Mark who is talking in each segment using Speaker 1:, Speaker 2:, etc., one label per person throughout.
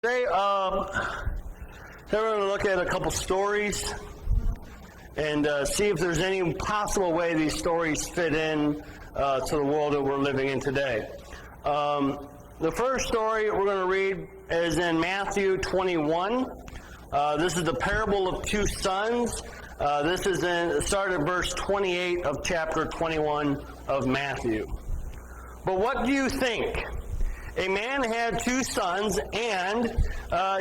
Speaker 1: Today, we're going to look at a couple stories and see if there's any possible way these stories fit in to the world that we're living in today. The first story we're going to read is in Matthew 21. This is the parable of two sons. This is start at verse 28 of chapter 21 of Matthew. But what do you think? A man had two sons, and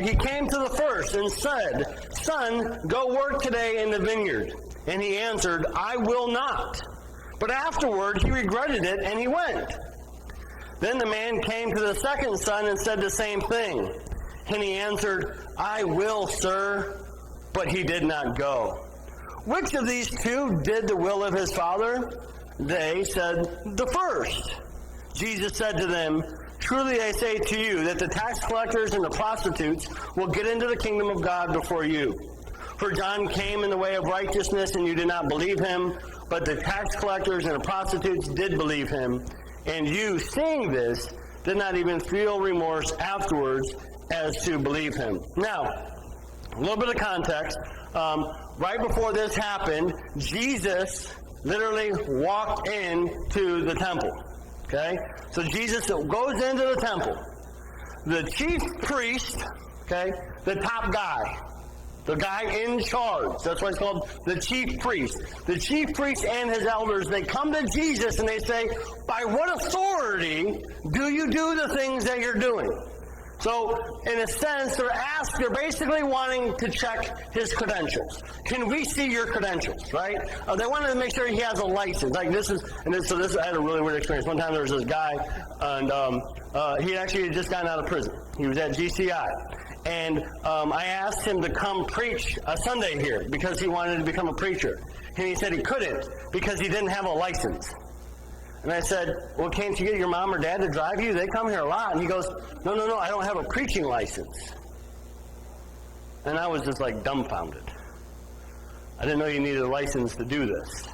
Speaker 1: he came to the first and said, "Son, go work today in the vineyard." And he answered, "I will not." But afterward he regretted it, and he went. Then the man came to the second son and said the same thing. And he answered, "I will, sir." But he did not go. Which of these two did the will of his father? They said, "The first." Jesus said to them, "Truly I say to you that the tax collectors and the prostitutes will get into the kingdom of God before you. For John came in the way of righteousness, and you did not believe him, but the tax collectors and the prostitutes did believe him. And you, seeing this, did not even feel remorse afterwards as to believe him." Now, a little bit of context. Right before this happened, Jesus literally walked into the temple. Okay? So Jesus goes into the temple. The chief priest, okay, the top guy, the guy in charge, that's why it's called the chief priest. The chief priest and his elders, they come to Jesus and they say, "By what authority do you do the things that you're doing?" So, in a sense, they're basically wanting to check his credentials. Can we see your credentials, right? They wanted to make sure he has a license. Like I had a really weird experience. One time there was this guy, and he actually had just gotten out of prison. He was at GCI. And I asked him to come preach a Sunday here because he wanted to become a preacher. And he said he couldn't because he didn't have a license. And I said, "Well, can't you get your mom or dad to drive you? They come here a lot." And he goes, No, I don't have a preaching license." And I was just like dumbfounded. I didn't know you needed a license to do this.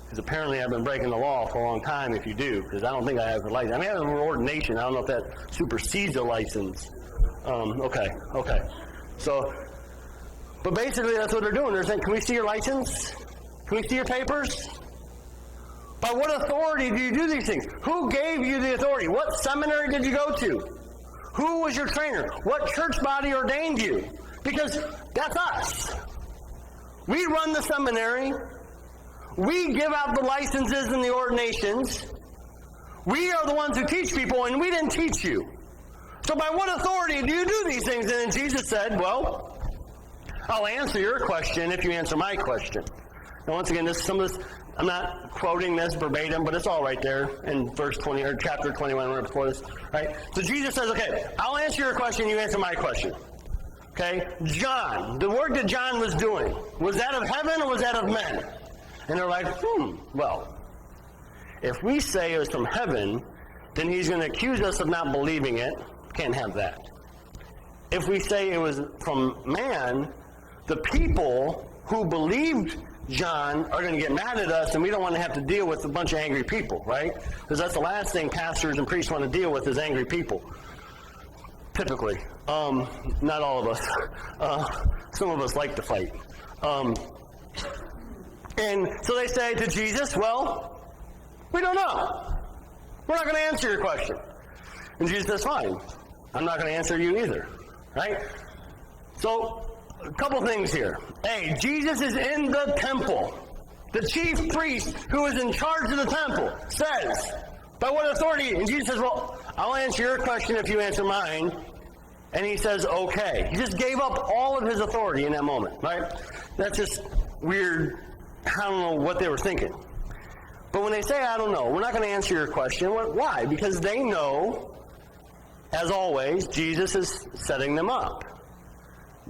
Speaker 1: Because apparently I've been breaking the law for a long time if you do, because I don't think I have a license. I mean, I have an ordination. I don't know if that supersedes a license. Okay. So, but basically that's what they're doing. They're saying, "Can we see your license? Can we see your papers? By what authority do you do these things? Who gave you the authority? What seminary did you go to? Who was your trainer? What church body ordained you?" Because that's us. We run the seminary. We give out the licenses and the ordinations. We are the ones who teach people, and we didn't teach you. So by what authority do you do these things? And then Jesus said, "Well, I'll answer your question if you answer my question." Now, once again, I'm not quoting this verbatim, but it's all right there in verse 20 or chapter 21, right before this, right? So Jesus says, "Okay, I'll answer your question, you answer my question." Okay? John, the work that John was doing, was that of heaven or was that of men? And they're like, well, if we say it was from heaven, then he's going to accuse us of not believing it. Can't have that. If we say it was from man, the people who believed John are going to get mad at us, and we don't want to have to deal with a bunch of angry people, right? Because that's the last thing pastors and priests want to deal with is angry people. Typically. Not all of us. Some of us like to fight. And so they say to Jesus, "Well, we don't know. We're not going to answer your question." And Jesus says, "Fine. I'm not going to answer you either." Right? So, a couple things here. A, Jesus is in the temple. The chief priest who is in charge of the temple says, "By what authority?" And Jesus says, "Well, I'll answer your question if you answer mine." And he says, "Okay." He just gave up all of his authority in that moment, right? That's just weird. I don't know what they were thinking. But when they say, "I don't know, we're not going to answer your question," why? Because they know, as always, Jesus is setting them up.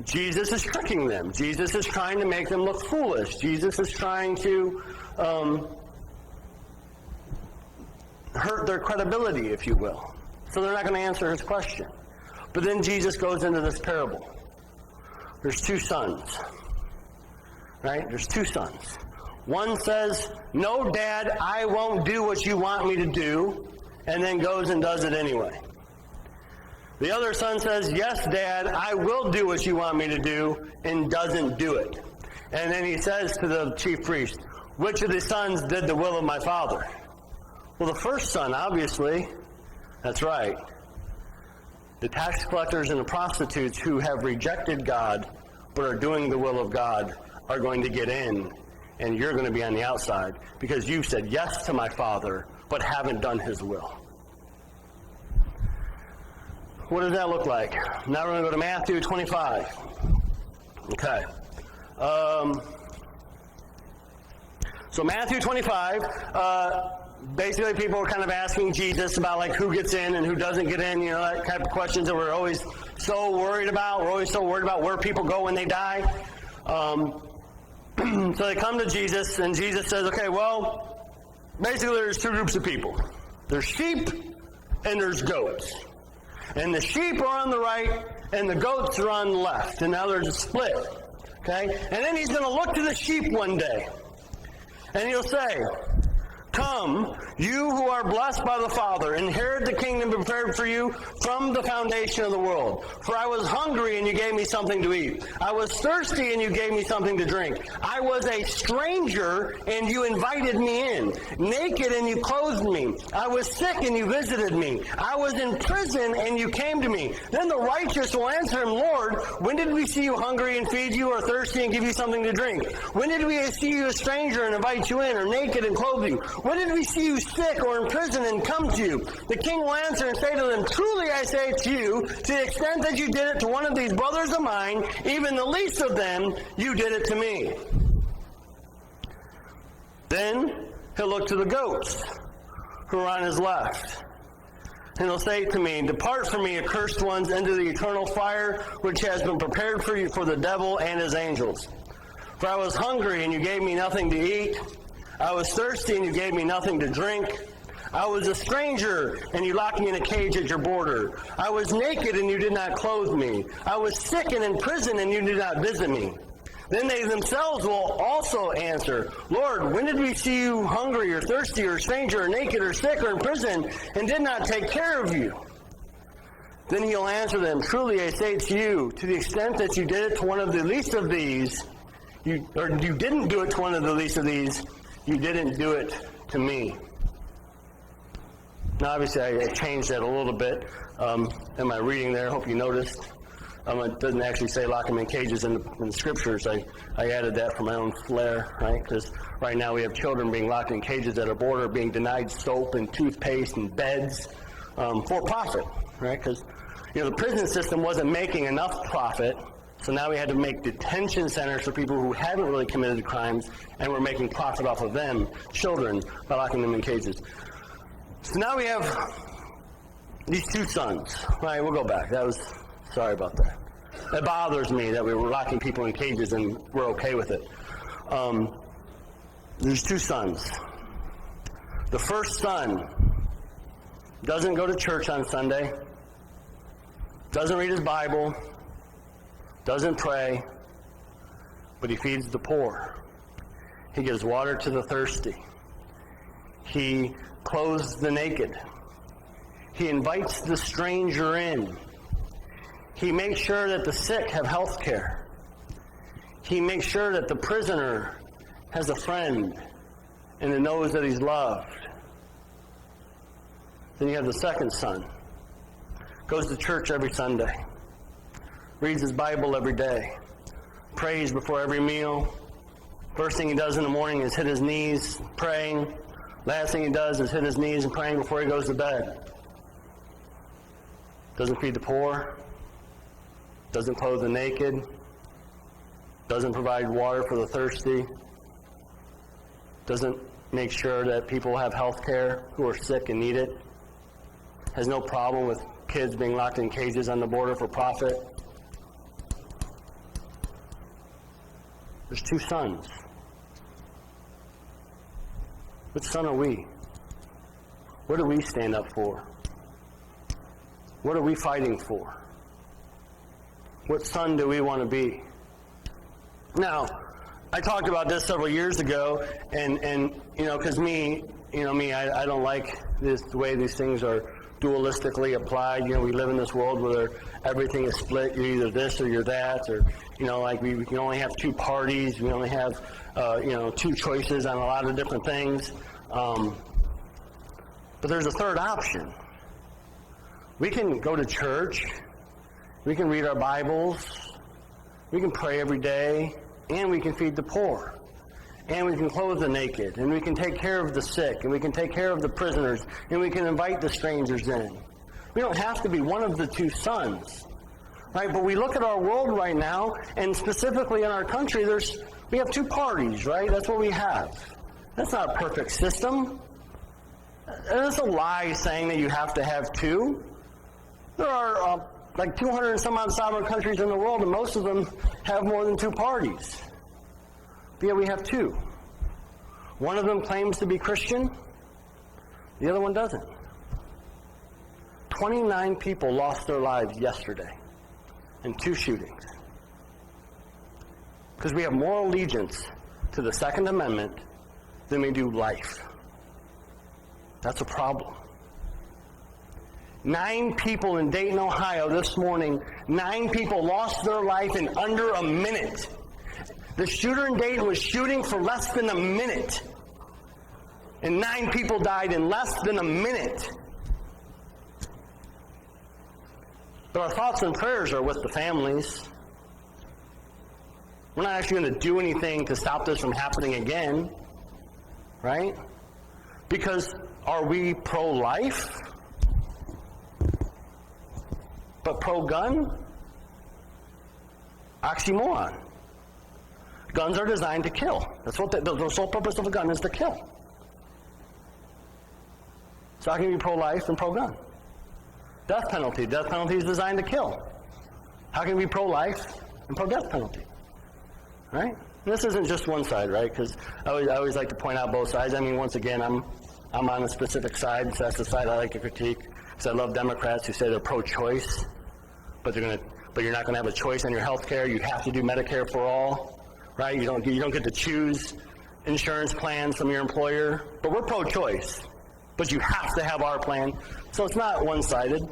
Speaker 1: Jesus is tricking them. Jesus is trying to make them look foolish. Jesus is trying to hurt their credibility, if you will. So they're not going to answer his question. But then Jesus goes into this parable. There's two sons. Right? There's two sons. One says, "No, Dad, I won't do what you want me to do," and then goes and does it anyway. The other son says, yes, Dad, I will do what you want me to do, and doesn't do it. And then he says to the chief priest, which of the sons did the will of my father? Well, the first son, obviously. That's right. The tax collectors and the prostitutes who have rejected God but are doing the will of God are going to get in, and you're going to be on the outside because you said yes to my father but haven't done his will. What does that look like? Now we're going to go to Matthew 25. Okay. So Matthew 25, basically people were kind of asking Jesus about like who gets in and who doesn't get in, you know, that type of questions that we're always so worried about. We're always so worried about where people go when they die. So they come to Jesus, and Jesus says, okay, well, basically there's two groups of people. There's sheep and there's goats. And the sheep are on the right and the goats are on the left. And now there's a split. Okay? And then he's going to look to the sheep one day. And he'll say, come, you who are blessed by the Father, inherit the kingdom prepared for you from the foundation of the world. For I was hungry, and you gave me something to eat. I was thirsty, and you gave me something to drink. I was a stranger, and you invited me in. Naked, and you clothed me. I was sick, and you visited me. I was in prison, and you came to me. Then the righteous will answer him, Lord, when did we see you hungry and feed you, or thirsty and give you something to drink? When did we see you a stranger and invite you in, or naked and clothe you? When did we see you sick or in prison and come to you? The king will answer and say to them, truly I say to you, to the extent that you did it to one of these brothers of mine, even the least of them, you did it to me. Then he'll look to the goats who are on his left. And he'll say to me, depart from me, accursed ones, into the eternal fire, which has been prepared for you for the devil and his angels. For I was hungry, and you gave me nothing to eat. I was thirsty, and you gave me nothing to drink. I was a stranger, and you locked me in a cage at your border. I was naked, and you did not clothe me. I was sick and in prison, and you did not visit me. Then they themselves will also answer, Lord, when did we see you hungry or thirsty or stranger or naked or sick or in prison and did not take care of you? Then he'll answer them, truly I say to you, to the extent that you did it to one of the least of these, you didn't do it to one of the least of these, you didn't do it to me. Now, obviously, I changed that a little bit in my reading there. I hope you noticed. It doesn't actually say lock them in cages in the scriptures. I added that for my own flair, right? Because right now we have children being locked in cages at our border, being denied soap and toothpaste and beds for profit, right? Because, you know, the prison system wasn't making enough profit. So now we had to make detention centers for people who haven't really committed crimes, and we're making profit off of them, children, by locking them in cages. So now we have these two sons. Right, we'll go back. Sorry about that. It bothers me that we were locking people in cages and we're okay with it. There's two sons. The first son doesn't go to church on Sunday, doesn't read his Bible, doesn't pray, but he feeds the poor. He gives water to the thirsty. He clothes the naked. He invites the stranger in. He makes sure that the sick have health care. He makes sure that the prisoner has a friend and knows that he's loved. Then you have the second son. Goes to church every Sunday. Reads his Bible every day, prays before every meal. First thing he does in the morning is hit his knees praying. Last thing he does is hit his knees and praying before he goes to bed. Doesn't feed the poor, doesn't clothe the naked, doesn't provide water for the thirsty, doesn't make sure that people have health care who are sick and need it, has no problem with kids being locked in cages on the border for profit. There's two sons. Which son are we? What do we stand up for? What are we fighting for? What son do we want to be? Now, I talked about this several years ago, and you know, because I don't like the way these things are dualistically applied. We live in this world where everything is split. You're either this or you're that, or, like we can only have two parties. We only have, two choices on a lot of different things. But there's a third option. We can go to church. We can read our Bibles. We can pray every day. And we can feed the poor. And we can clothe the naked, and we can take care of the sick, and we can take care of the prisoners, and we can invite the strangers in. We don't have to be one of the two sons, right? But we look at our world right now, and specifically in our country, we have two parties, right? That's what we have. That's not a perfect system. It's a lie saying that you have to have two. There are like 200 and some odd sovereign countries in the world, and most of them have more than two parties. But yet we have two. One of them claims to be Christian. The other one doesn't. 29 people lost their lives yesterday in 2 shootings. Because we have more allegiance to the Second Amendment than we do life. That's a problem. 9 people in Dayton, Ohio this morning, 9 people lost their life in under a minute. The shooter in Dayton was shooting for less than a minute. And 9 people died in less than a minute. But our thoughts and prayers are with the families. We're not actually going to do anything to stop this from happening again. Right? Because are we pro-life? But pro-gun? Oxymoron. Guns are designed to kill. That's what the sole purpose of a gun is, to kill. So how can you be pro-life and pro-gun? Death penalty. Death penalty is designed to kill. How can you be pro-life and pro-death penalty? Right? And this isn't just one side, right? Because I always like to point out both sides. I mean, once again, I'm on a specific side, so that's the side I like to critique. Because I love Democrats who say they're pro-choice, but you're not going to have a choice on your health care. You have to do Medicare for all, right? You don't get to choose insurance plans from your employer. But we're pro-choice, but you have to have our plan. So it's not one-sided.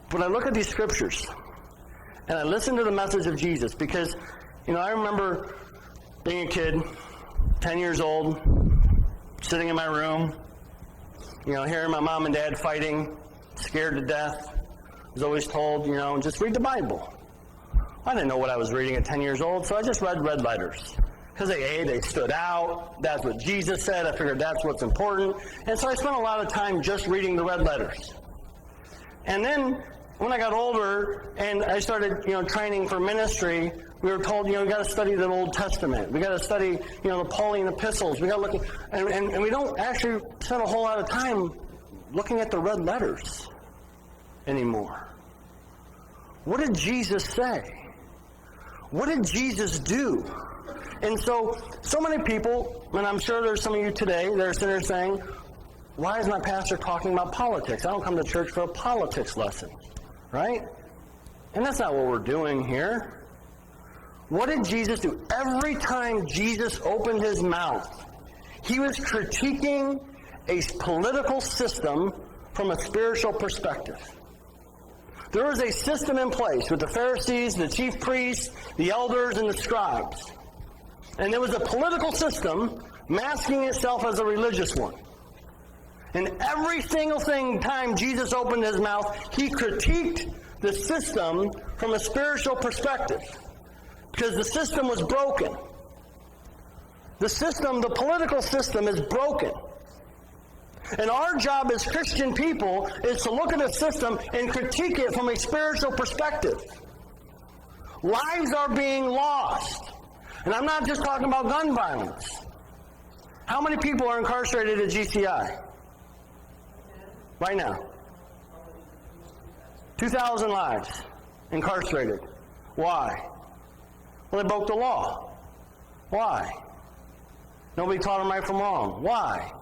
Speaker 1: But I look at these scriptures, and I listen to the message of Jesus, because, I remember being a kid, 10 years old, sitting in my room, hearing my mom and dad fighting, scared to death. I was always told, just read the Bible. I didn't know what I was reading at 10 years old, so I just read red letters. Because they stood out. That's what Jesus said. I figured that's what's important. And so I spent a lot of time just reading the red letters. And then when I got older and I started, training for ministry, we were told, we got to study the Old Testament. We got to study, the Pauline epistles. We got to look at, and we don't actually spend a whole lot of time looking at the red letters anymore. What did Jesus say? What did Jesus do? And so many people, and I'm sure there's some of you today that are sitting there saying, why is my pastor talking about politics? I don't come to church for a politics lesson, right? And that's not what we're doing here. What did Jesus do? Every time Jesus opened his mouth, he was critiquing a political system from a spiritual perspective. There was a system in place with the Pharisees, the chief priests, the elders, and the scribes. And there was a political system masking itself as a religious one. And every single time Jesus opened his mouth, he critiqued the system from a spiritual perspective. Because the system was broken. The political system is broken. And our job as Christian people is to look at a system and critique it from a spiritual perspective. Lives are being lost. And I'm not just talking about gun violence. How many people are incarcerated at GCI? Right now. 2,000 lives incarcerated. Why? Well, they broke the law. Why? Nobody taught them right from wrong. Why?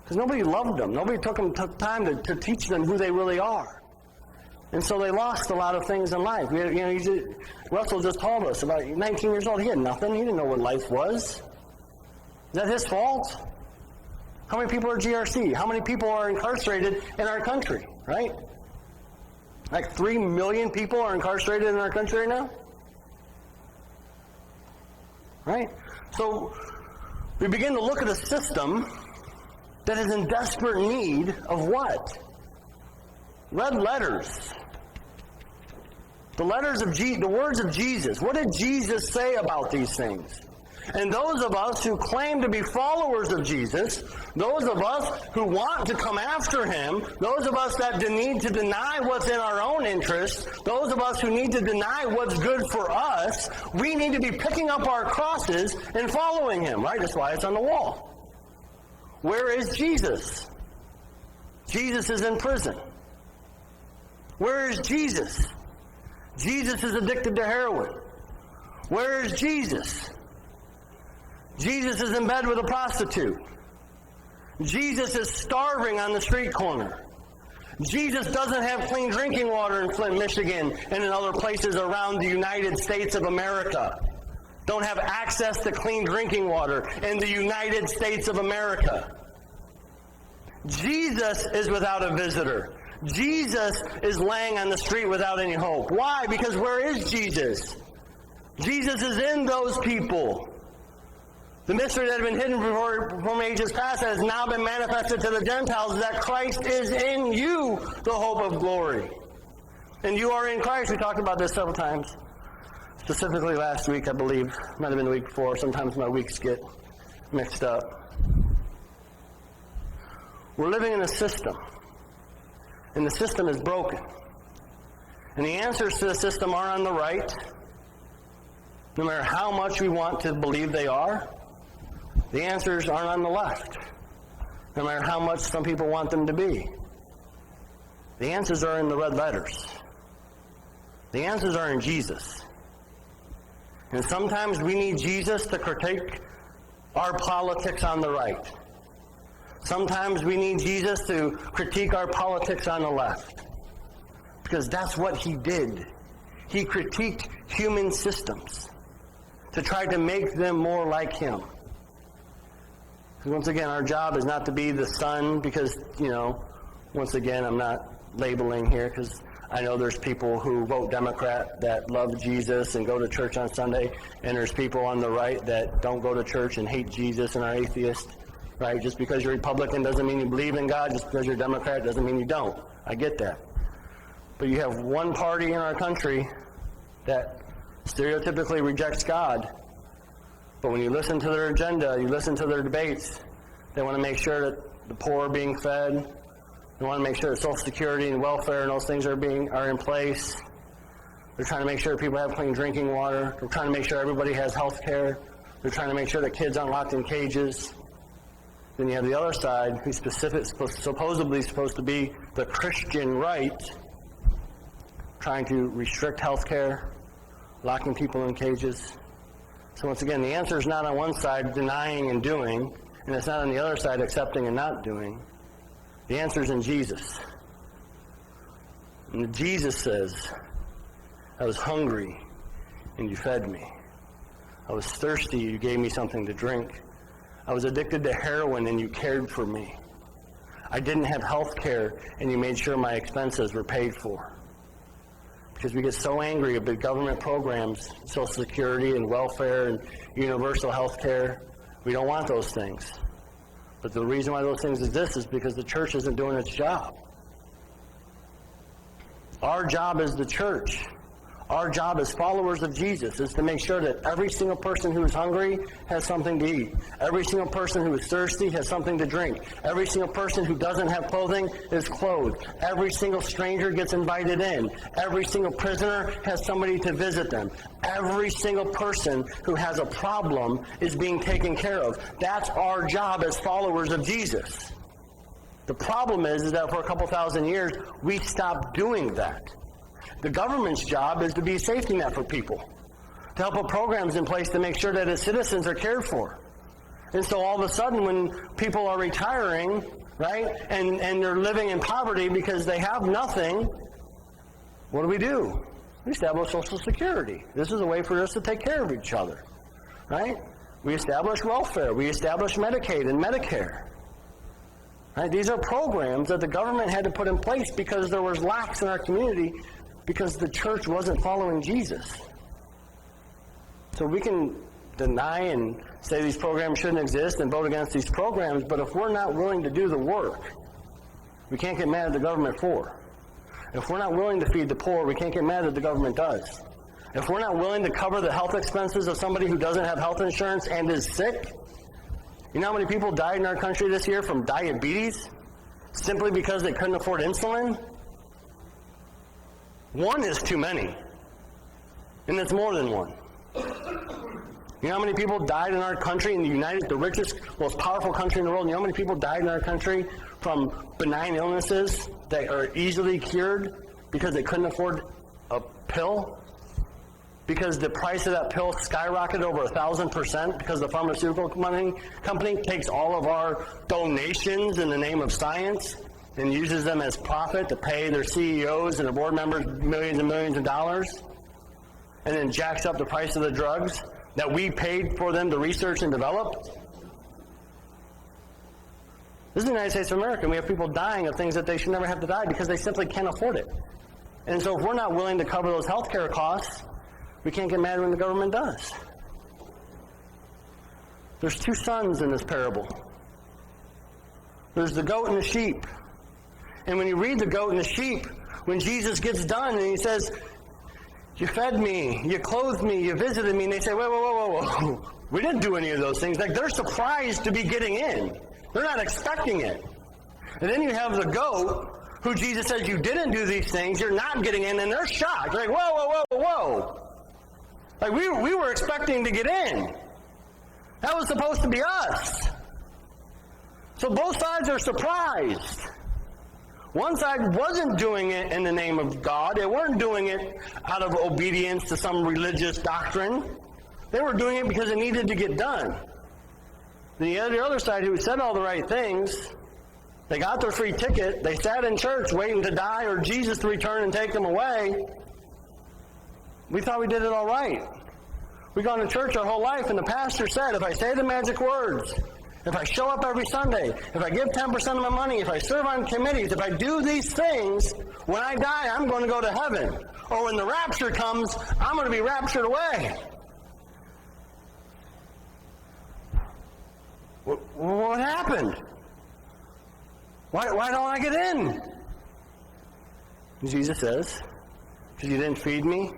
Speaker 1: Because nobody loved them. Nobody took time to teach them who they really are. And so they lost a lot of things in life. Russell just told us about 19 years old. He had nothing. He didn't know what life was. Is that his fault? How many people are GRC? How many people are incarcerated in our country, right? Like 3 million people are incarcerated in our country right now? Right? So we begin to look at a system that is in desperate need of what? Red letters. The letters of the words of Jesus. What did Jesus say about these things? And those of us who claim to be followers of Jesus, those of us who want to come after him, those of us that need to deny what's in our own interests, those of us who need to deny what's good for us, we need to be picking up our crosses and following him, right? That's why it's on the wall. Where is Jesus? Jesus is in prison. Where is Jesus? Jesus is addicted to heroin. Where is Jesus? Jesus is in bed with a prostitute. Jesus is starving on the street corner. Jesus doesn't have clean drinking water in Flint, Michigan, and in other places around the United States of America. Don't have access to clean drinking water in the United States of America. Jesus is without a visitor. Jesus is laying on the street without any hope. Why? Because where is Jesus? Jesus is in those people. The mystery that had been hidden from ages past has now been manifested to the Gentiles, that Christ is in you, the hope of glory. And you are in Christ. We talked about this several times. Specifically last week, I believe. Might have been the week before. Sometimes my weeks get mixed up. We're living in a system. And the system is broken. And the answers to the system are on the right. No matter how much we want to believe they are, the answers aren't on the left, no matter how much some people want them to be. The answers are in the red letters. The answers are in Jesus. And sometimes we need Jesus to critique our politics on the right. Sometimes we need Jesus to critique our politics on the left. Because that's what he did. He critiqued human systems to try to make them more like him. Once again, our job is not to be the sun because, once again, I'm not labeling here because I know there's people who vote Democrat that love Jesus and go to church on Sunday, and there's people on the right that don't go to church and hate Jesus and are atheists, right? Just because you're Republican doesn't mean you believe in God. Just because you're Democrat doesn't mean you don't. I get that. But you have one party in our country that stereotypically rejects God. But when you listen to their agenda, you listen to their debates, they want to make sure that the poor are being fed. They want to make sure that Social Security and welfare and those things are in place. They're trying to make sure people have clean drinking water. They're trying to make sure everybody has health care. They're trying to make sure that kids aren't locked in cages. Then you have the other side, who's supposedly supposed to be the Christian right, trying to restrict health care, locking people in cages. So once again, the answer is not on one side denying and doing, and it's not on the other side accepting and not doing. The answer is in Jesus. And Jesus says, I was hungry, and you fed me. I was thirsty, you gave me something to drink. I was addicted to heroin, and you cared for me. I didn't have health care, and you made sure my expenses were paid for. Because we get so angry about government programs, Social Security and welfare and universal health care. We don't want those things. But the reason why those things exist is because the church isn't doing its job. Our job as the church, our job as followers of Jesus, is to make sure that every single person who is hungry has something to eat. Every single person who is thirsty has something to drink. Every single person who doesn't have clothing is clothed. Every single stranger gets invited in. Every single prisoner has somebody to visit them. Every single person who has a problem is being taken care of. That's our job as followers of Jesus. The problem is that for a couple thousand years, we stopped doing that. The government's job is to be a safety net for people, to help put programs in place to make sure that its citizens are cared for. And so all of a sudden when people are retiring, right, and they're living in poverty because they have nothing, what do? We establish Social Security. This is a way for us to take care of each other, right? We establish welfare. We establish Medicaid and Medicare. Right? These are programs that the government had to put in place because there was lacks in our community because the church wasn't following Jesus. So we can deny and say these programs shouldn't exist and vote against these programs, but if we're not willing to do the work, we can't get mad at the government for. If we're not willing to feed the poor, we can't get mad at the government does. If we're not willing to cover the health expenses of somebody who doesn't have health insurance and is sick, you know how many people died in our country this year from diabetes simply because they couldn't afford insulin? One is too many, and it's more than one. You know how many people died in our country, in the richest, most powerful country in the world? You know how many people died in our country from benign illnesses that are easily cured because they couldn't afford a pill? Because the price of that pill skyrocketed over 1,000% because the pharmaceutical company takes all of our donations in the name of science and uses them as profit to pay their CEOs and their board members millions and millions of dollars, and then jacks up the price of the drugs that we paid for them to research and develop. This is the United States of America, and we have people dying of things that they should never have to die because they simply can't afford it. And so if we're not willing to cover those health care costs, we can't get mad when the government does. There's two sons in this parable. There's the goat and the sheep. And when you read the goat and the sheep, when Jesus gets done and he says, you fed me, you clothed me, you visited me, and they say, whoa. We didn't do any of those things. Like, they're surprised to be getting in. They're not expecting it. And then you have the goat, who Jesus says, you didn't do these things, you're not getting in, and they're shocked. They're like, whoa. Like, we were expecting to get in. That was supposed to be us. So both sides are surprised. One side wasn't doing it in the name of God. They weren't doing it out of obedience to some religious doctrine. They were doing it because it needed to get done. The other side, who said all the right things, they got their free ticket, they sat in church waiting to die or Jesus to return and take them away. We thought we did it all right. We've gone to church our whole life, and the pastor said, if I say the magic words, if I show up every Sunday, if I give 10% of my money, if I serve on committees, if I do these things, when I die, I'm going to go to heaven. Or when the rapture comes, I'm going to be raptured away. What happened? Why don't I get in? Jesus says, because you didn't feed me,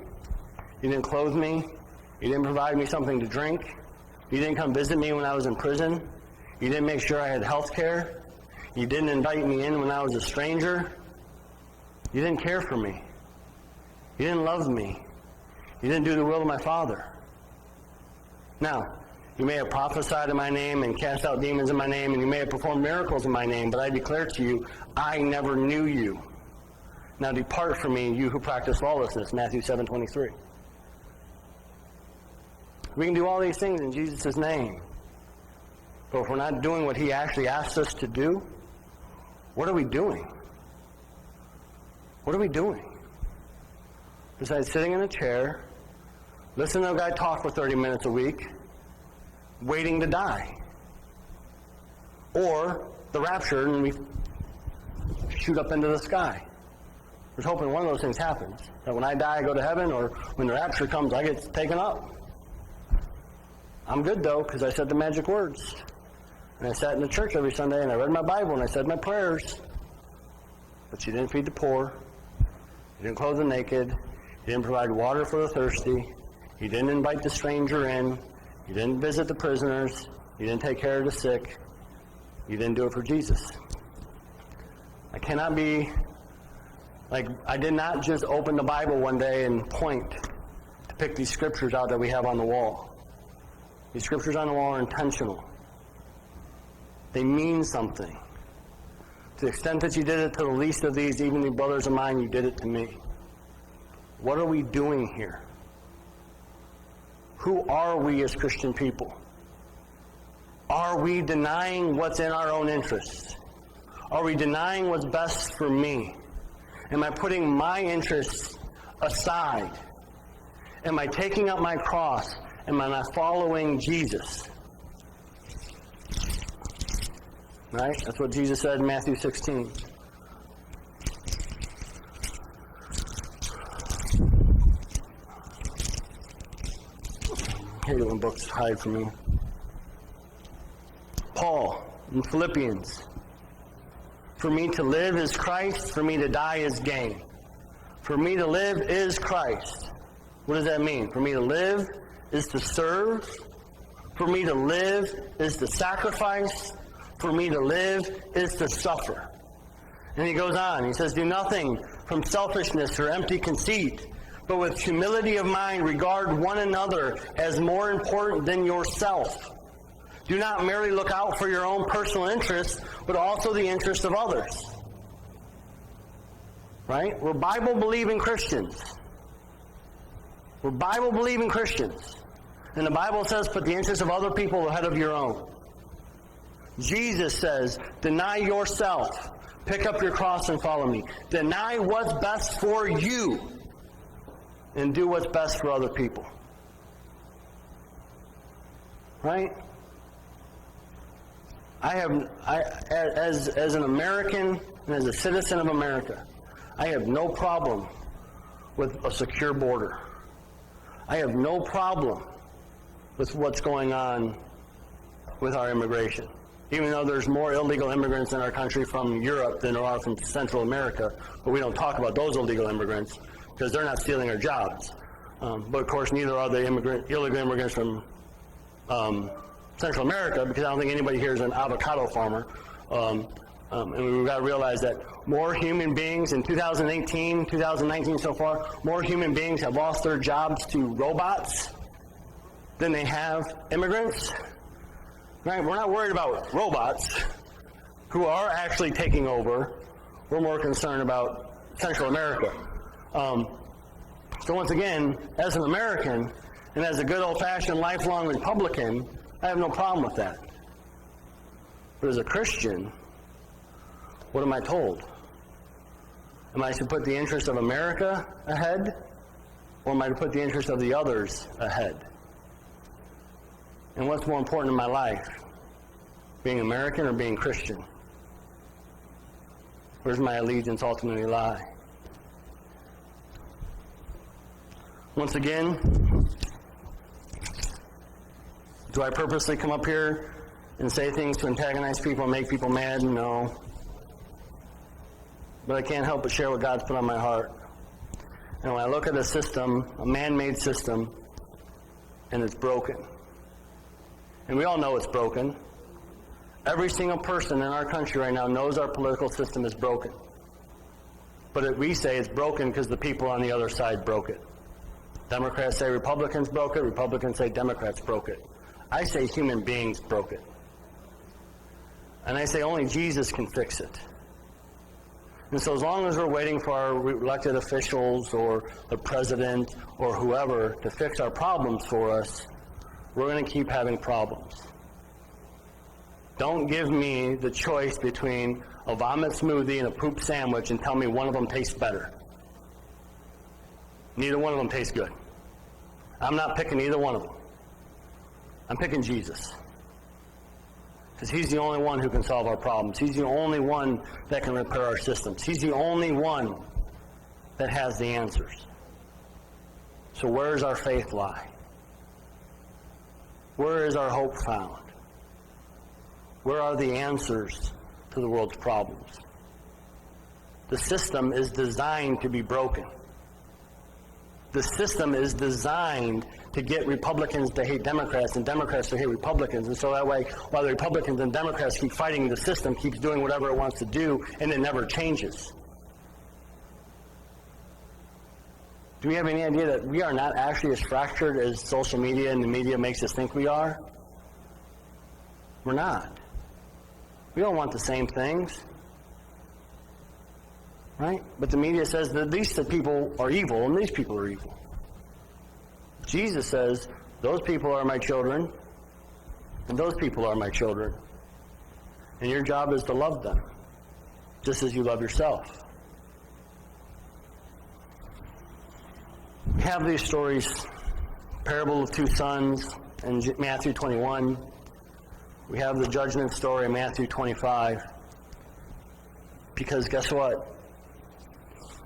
Speaker 1: you didn't clothe me, you didn't provide me something to drink, you didn't come visit me when I was in prison, you didn't make sure I had health care, you didn't invite me in when I was a stranger, you didn't care for me, you didn't love me, you didn't do the will of my Father. Now, you may have prophesied in my name and cast out demons in my name, and you may have performed miracles in my name, but I declare to you, I never knew you. Now depart from me, you who practice lawlessness, Matthew 7:23. We can do all these things in Jesus' name. But if we're not doing what he actually asked us to do, what are we doing? What are we doing? Besides sitting in a chair, listening to a guy talk for 30 minutes a week, waiting to die. Or the rapture and we shoot up into the sky. We're hoping one of those things happens. That when I die, I go to heaven, or when the rapture comes, I get taken up. I'm good, though, because I said the magic words. And I sat in the church every Sunday, and I read my Bible, and I said my prayers. But you didn't feed the poor. You didn't clothe the naked. You didn't provide water for the thirsty. You didn't invite the stranger in. You didn't visit the prisoners. You didn't take care of the sick. You didn't do it for Jesus. I cannot be, I did not just open the Bible one day and point to pick these scriptures out that we have on the wall. These scriptures on the wall are intentional. They mean something. To the extent that you did it to the least of these, even the brothers of mine, you did it to me. What are we doing here? Who are we as Christian people? Are we denying what's in our own interests? Are we denying what's best for me? Am I putting my interests aside? Am I taking up my cross? Am I not following Jesus? Right? That's what Jesus said in Matthew 16. I hate it when books hide from me. Paul in Philippians. For me to live is Christ, for me to die is gain. For me to live is Christ. What does that mean? For me to live is to serve. For me to live is to sacrifice. For me to live is to suffer. And he goes on. He says, do nothing from selfishness or empty conceit, but with humility of mind regard one another as more important than yourself. Do not merely look out for your own personal interests, but also the interests of others. Right? We're Bible-believing Christians. We're Bible-believing Christians. And the Bible says, put the interests of other people ahead of your own. Jesus says, deny yourself. Pick up your cross and follow me. Deny what's best for you and do what's best for other people. Right? As an American and as a citizen of America, I have no problem with a secure border. I have no problem with what's going on with our immigration. Even though there's more illegal immigrants in our country from Europe than there are from Central America, but we don't talk about those illegal immigrants because they're not stealing our jobs. But of course, neither are the illegal immigrants from Central America, because I don't think anybody here is an avocado farmer. And we've got to realize that more human beings in 2018, 2019 so far, more human beings have lost their jobs to robots than they have immigrants. Right? We're not worried about robots who are actually taking over. We're more concerned about Central America. So once again, as an American and as a good old-fashioned lifelong Republican, I have no problem with that. But as a Christian, what am I told? Am I to put the interest of America ahead, or am I to put the interest of the others ahead? And what's more important in my life? Being American or being Christian? Where's my allegiance ultimately lie? Once again, do I purposely come up here and say things to antagonize people and make people mad? No. But I can't help but share what God's put on my heart. And when I look at a system, a man-made system, and it's broken, and we all know it's broken. Every single person in our country right now knows our political system is broken. But we say it's broken because the people on the other side broke it. Democrats say Republicans broke it. Republicans say Democrats broke it. I say human beings broke it. And I say only Jesus can fix it. And so as long as we're waiting for our elected officials or the president or whoever to fix our problems for us, we're going to keep having problems. Don't give me the choice between a vomit smoothie and a poop sandwich and tell me one of them tastes better. Neither one of them tastes good. I'm not picking either one of them. I'm picking Jesus. Because he's the only one who can solve our problems. He's the only one that can repair our systems. He's the only one that has the answers. So where does our faith lie? Where is our hope found? Where are the answers to the world's problems? The system is designed to be broken. The system is designed to get Republicans to hate Democrats and Democrats to hate Republicans. And so that way, while the Republicans and Democrats keep fighting, the system keeps doing whatever it wants to do, and it never changes. Do we have any idea that we are not actually as fractured as social media and the media makes us think we are? We're not. We don't want the same things. Right? But the media says that these people are evil and these people are evil. Jesus says, those people are my children and those people are my children. And your job is to love them, just as you love yourself. We have these stories, parable of two sons in Matthew 21. We have the judgment story in Matthew 25. Because guess what?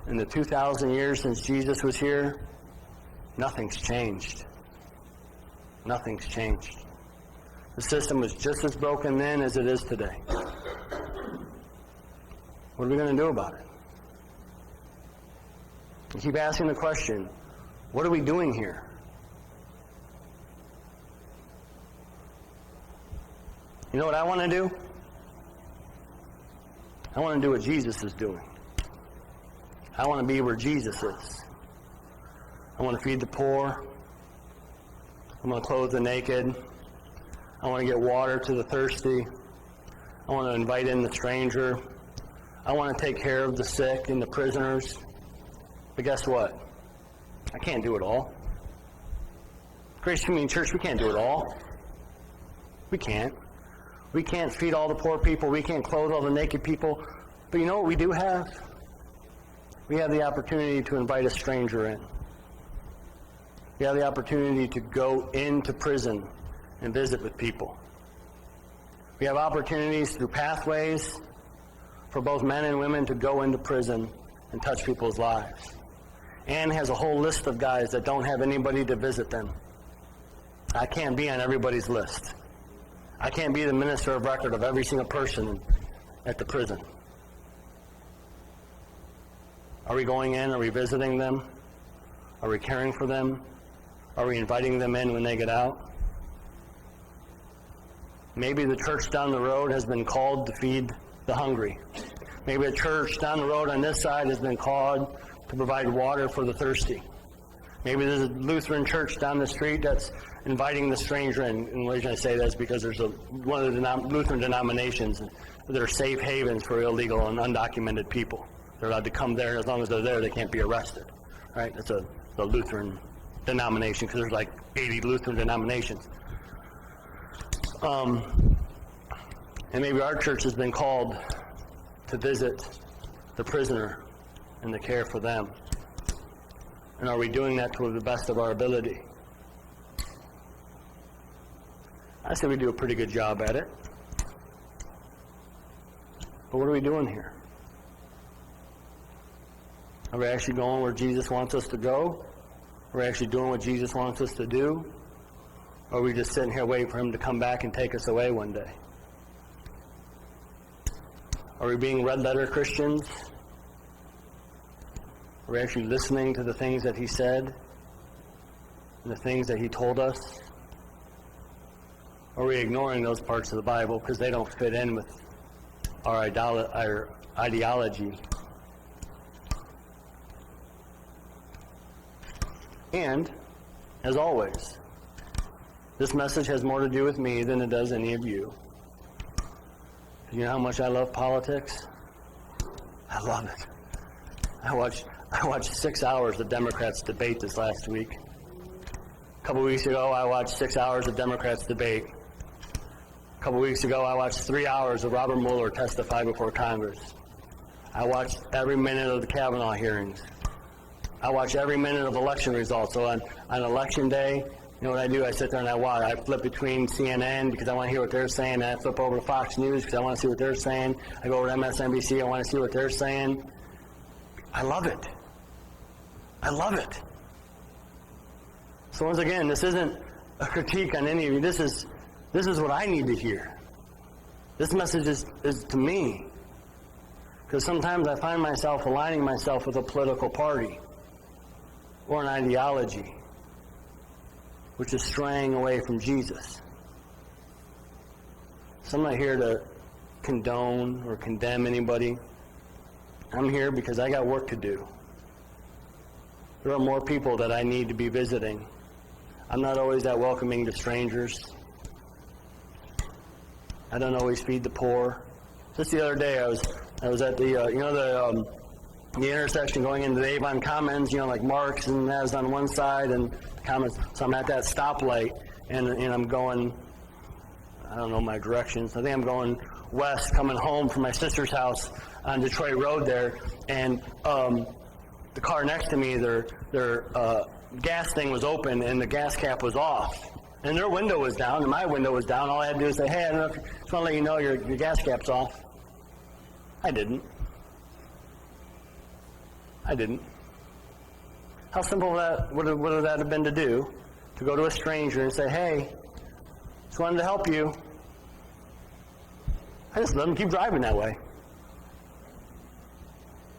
Speaker 1: In the 2,000 years since Jesus was here, nothing's changed. Nothing's changed. The system was just as broken then as it is today. What are we going to do about it? You keep asking the question, what are we doing here? You know what I want to do? I want to do what Jesus is doing. I want to be where Jesus is. I want to feed the poor. I want to clothe the naked. I want to get water to the thirsty. I want to invite in the stranger. I want to take care of the sick and the prisoners. But guess what? I can't do it all. Grace Community Church, we can't do it all. We can't. We can't feed all the poor people. We can't clothe all the naked people. But you know what we do have? We have the opportunity to invite a stranger in. We have the opportunity to go into prison and visit with people. We have opportunities through pathways for both men and women to go into prison and touch people's lives. Ann has a whole list of guys that don't have anybody to visit them. I can't be on everybody's list. I can't be the minister of record of every single person at the prison. Are we going in? Are we visiting them? Are we caring for them? Are we inviting them in when they get out? Maybe the church down the road has been called to feed the hungry. Maybe a church down the road on this side has been called to provide water for the thirsty. Maybe there's a Lutheran church down the street that's inviting the stranger in. And the reason I say that is because there's one of the Lutheran denominations that are safe havens for illegal and undocumented people. They're allowed to come there, and as long as they're there, they can't be arrested. Right? That's the Lutheran denomination, because there's like 80 Lutheran denominations. And maybe our church has been called to visit the prisoner and to care for them. And are we doing that to the best of our ability? I say we do a pretty good job at it. But what are we doing here? Are we actually going where Jesus wants us to go? Are we actually doing what Jesus wants us to do? Or are we just sitting here waiting for him to come back and take us away one day? Are we being red letter Christians? Are we actually listening to the things that he said and the things that he told us? Or are we ignoring those parts of the Bible because they don't fit in with our ideology? And, as always, this message has more to do with me than it does any of you. You know how much I love politics? I love it. I watched 6 hours of Democrats debate this last week. A couple weeks ago, I watched 6 hours of Democrats debate. A couple weeks ago, I watched 3 hours of Robert Mueller testify before Congress. I watched every minute of the Kavanaugh hearings. I watch every minute of election results. So on election day, you know what I do? I sit there and I watch. I flip between CNN because I want to hear what they're saying, and I flip over to Fox News because I want to see what they're saying. I go over to MSNBC. I want to see what they're saying. I love it. I love it. So once again, this isn't a critique on any of you. This is what I need to hear. This message is to me. Because sometimes I find myself aligning myself with a political party or an ideology, which is straying away from Jesus. So I'm not here to condone or condemn anybody. I'm here because I got work to do. There are more people that I need to be visiting. I'm not always that welcoming to strangers. I don't always feed the poor. Just the other day, I was at the the intersection going into the Avon Commons, like Marks and that's on one side and Commons. So I'm at that stoplight and I'm going, I don't know my directions. I think I'm going west, coming home from my sister's house on Detroit Road there, and the car next to me, their gas thing was open and the gas cap was off. And their window was down, and my window was down. All I had to do was say, hey, I don't know if, just want to let you know your gas cap's off. I didn't. How simple would that have been to do? To go to a stranger and say, hey, just wanted to help you. I just let them keep driving that way.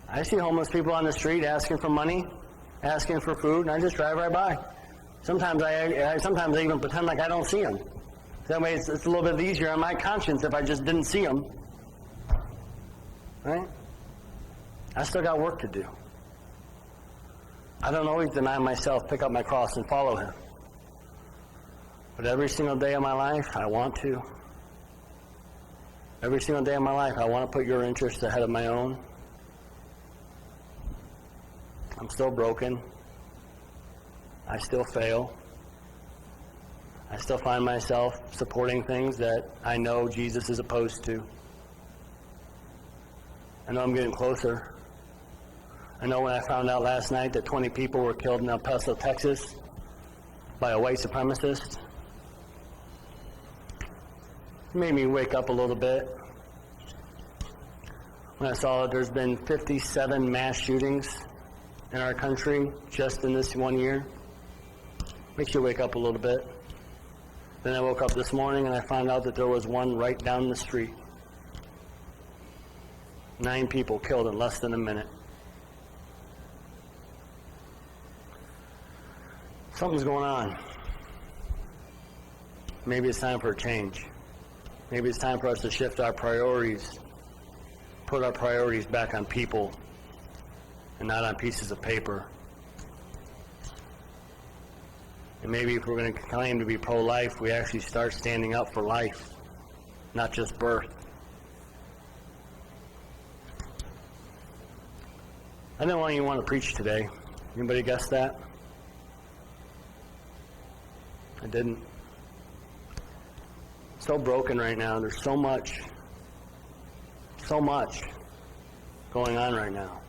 Speaker 1: I see homeless people on the street asking for money, asking for food, and I just drive right by. Sometimes I even pretend like I don't see them. That way it's a little bit easier on my conscience if I just didn't see them. Right? I still got work to do. I don't always deny myself, pick up my cross, and follow him. But every single day of my life, I want to. Every single day of my life, I want to put your interests ahead of my own. I'm still broken. I still fail. I still find myself supporting things that I know Jesus is opposed to. I know I'm getting closer. I know when I found out last night that 20 people were killed in El Paso, Texas by a white supremacist, it made me wake up a little bit. When I saw that there's been 57 mass shootings in our country just in this 1 year, makes you wake up a little bit. Then I woke up this morning and I found out that there was one right down the street. 9 people killed in less than a minute. Something's going on. Maybe it's time for a change. Maybe it's time for us to shift our priorities, put our priorities back on people and not on pieces of paper. And maybe if we're going to claim to be pro-life, we actually start standing up for life, not just birth. I didn't want to preach today. Anybody guess that? I didn't. So broken right now. There's so much going on right now.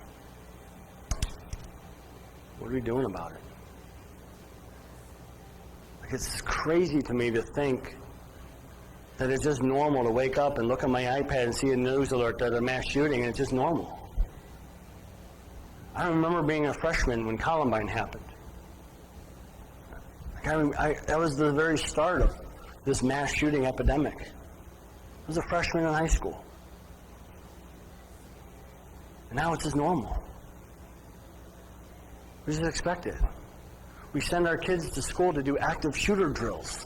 Speaker 1: What are we doing about it? Like, it's crazy to me to think that it's just normal to wake up and look at my iPad and see a news alert that a mass shooting, and it's just normal. I remember being a freshman when Columbine happened. That was the very start of this mass shooting epidemic. I was a freshman in high school. And now it's just normal. We just expect it. We send our kids to school to do active shooter drills.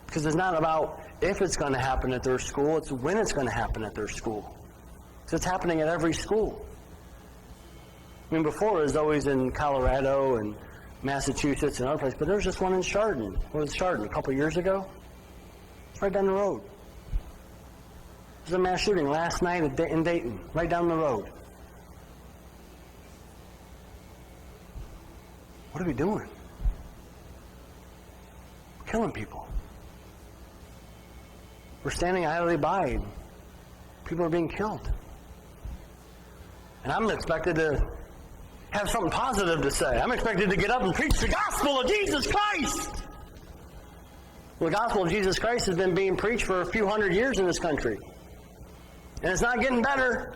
Speaker 1: Because it's not about if it's going to happen at their school, it's when it's going to happen at their school. So it's happening at every school. I mean, before it was always in Colorado and Massachusetts and other places, but there was just one in Chardon. What was Chardon, a couple of years ago? It's right down the road. There's a mass shooting last night in Dayton, right down the road. What are we doing? We're killing people. We're standing idly by, and people are being killed. And I'm expected to have something positive to say. I'm expected to get up and preach the gospel of Jesus Christ. Well, the gospel of Jesus Christ has been being preached for a few hundred years in this country. And it's not getting better.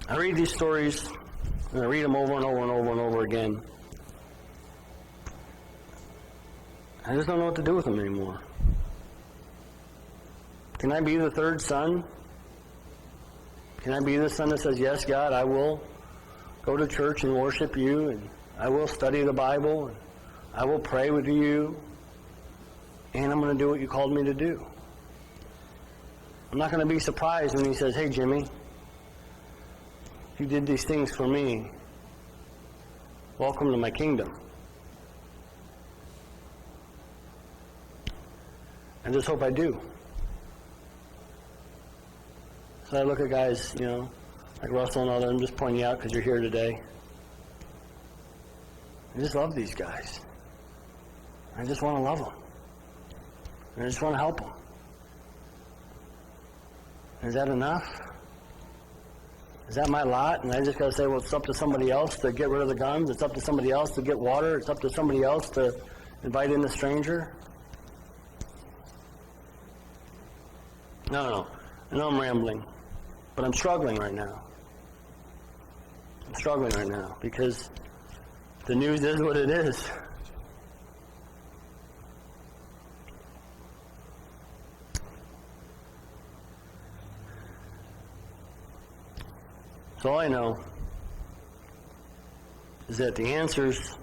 Speaker 1: I read these stories, and I read them over and over and over and over again. I just don't know what to do with them anymore. Can I be the third son? Can I be the son that says, yes, God, I will go to church and worship you, and I will study the Bible, and I will pray with you, and I'm going to do what you called me to do. I'm not going to be surprised when he says, hey, Jimmy, you did these things for me. Welcome to my kingdom. I just hope I do. So I look at guys, like Russell and others, I'm just pointing you out because you're here today. I just love these guys. I just want to love them. And I just want to help them. Is that enough? Is that my lot? And I just got to say, well, it's up to somebody else to get rid of the guns. It's up to somebody else to get water. It's up to somebody else to invite in the stranger. No. I know I'm rambling, but I'm struggling right now. I'm struggling right now because the news is what it is. So all I know is that the answers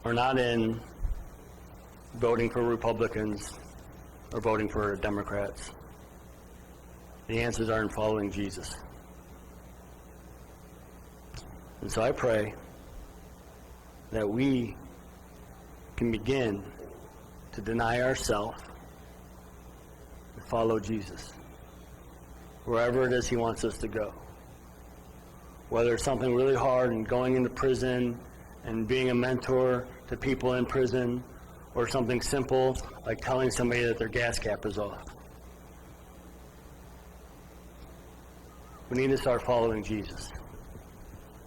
Speaker 1: are not in voting for Republicans or voting for Democrats. The answers are in following Jesus. And so I pray that we can begin to deny ourselves and follow Jesus wherever it is he wants us to go. Whether it's something really hard and going into prison and being a mentor to people in prison, or something simple like telling somebody that their gas cap is off. We need to start following Jesus.